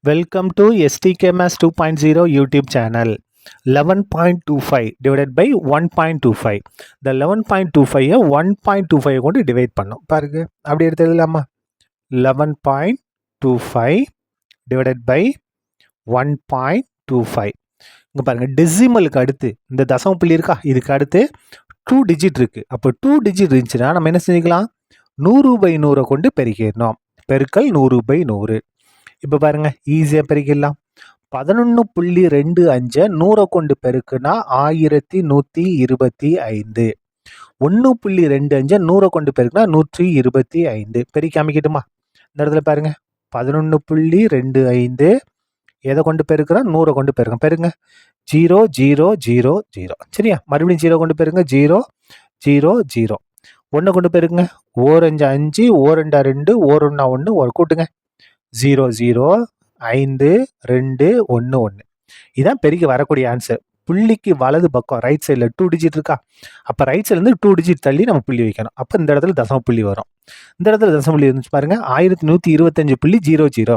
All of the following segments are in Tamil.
Welcome to STKMS 2.0 YouTube channel. 11.25 divided by 1.25. The 11.25 1.25 கொண்டு டிவைட் பண்ணும் பாருங்க. அப்படி எடுத்து எழுதலாமா? 11.25 divided by 1.25. இங்க பாருங்க, டெசிமலுக்கு அடுத்து இந்த தசம புள்ளி இருக்கா, இதுக்கு அடுத்து 2 டிஜிட் இருக்கு. அப்போ 2 டிஜிட் இருந்துச்சுன்னா நம்ம என்ன செஞ்சுக்கலாம்? 100/100 கொண்டு பெருக்கிடணும். பெருக்கல் 100/100. இப்போ பாருங்க, ஈஸியாக பெருக்கிடலாம். 11.25 100 கொண்டு பெருக்குனா 1125. 1.25 100 கொண்டு பெருக்குனா 125. பெருக்கி அமைக்கட்டுமா? இந்த இடத்துல பாருங்க, 11.25 எதை கொண்டு பெருக்குறோம்? 100 கொண்டு பெருங்க. பெருங்க 0 0 0 0. சரியா? மறுபடியும் 0 கொண்டு பெருங்க. 0 0 0. 1 கொண்டு பெருக்குங்க. 4 5 5, 4 2 2, 1 1 1, கூட்டுங்க. 0 0 5 2 1 1. இதான் பெருக்கி வரக்கூடிய ஆன்சர். புள்ளிக்கு வலது பக்கம் ரைட் சைடில் 2 டிஜிட் இருக்கா, அப்போ ரைட் சைட்லேருந்து 2 டிஜிட் தள்ளி நம்ம புள்ளி வைக்கணும். அப்போ இந்த இடத்துல தசம புள்ளி வரும். இந்த இடத்துல தசம புள்ளி இருந்துச்சு பாருங்க, 1125.00.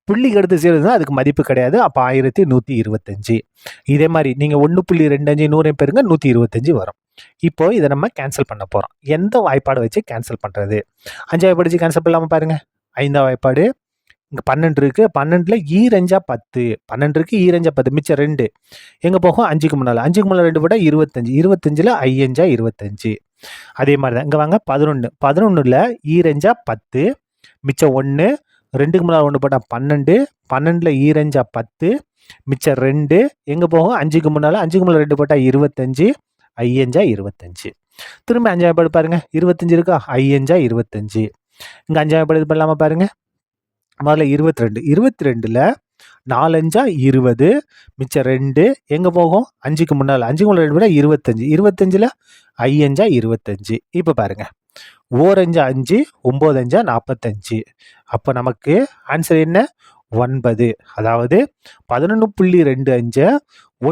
புள்ளிக்கு அடுத்து 0 தான், அதுக்கு மதிப்பு கிடையாது. அப்போ 1125. இதே மாதிரி நீங்கள் 1.25 100 பெருங்க 125 வரும். இப்போ இதை நம்ம கேன்சல் பண்ண போகிறோம். எந்த வாய்ப்பாடு வச்சு கேன்சல் பண்ணுறது? 5 வாய்ப்பாடு வச்சு கேன்சல் பண்ணலாமல் பாருங்க. 5ஆம் வாய்ப்பாடு இங்கே 12 இருக்குது. 12ல் ஈரஞ்சா 10. 12 இருக்குது, ஈரஞ்சா 10, மிச்சம் 2 எங்கே போகும்? 5க்கு முன்னால். 5க்கு முன்னால் 2 போட்டால் 25. 25ல் ஐயஞ்சா 25. அதே மாதிரி தான் இங்கே வாங்க. 11. 11ல் ஈரஞ்சா 10, மிச்சம் 1. 2க்கு முன்னால் 1 போட்டால் 12. 12ல் ஈரஞ்சா 10, மிச்சம் 2 எங்கே போகும்? 5க்கு முன்னால். 5க்கு முன்னால் 2 போட்டால் 25. ஐயஞ்சா 25. திரும்ப 5ஆம் வாய்ப்பாடு பாருங்க, 25 இருக்கா, ஐயஞ்சா 25. இங்கே 5ஆம் வாய்ப்பாடு இது பண்ணலாமா பாருங்க. முதல்ல 22. 22ல் 4 5 20, மிச்சம் 2 எங்கே போகும்? 5க்கு முன்னால். 5க்கு முன்னால் 2 விட 25. 25ல் ஐயஞ்சா 25. இப்போ பாருங்க, 4 5 5, 9 5 45. அப்போ நமக்கு ஆன்சர் என்ன? 9. அதாவது 11.25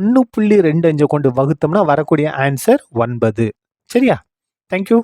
1.25 கொண்டு வகுத்தோம்னா வரக்கூடிய ஆன்சர் 9. சரியா? தேங்க்யூ.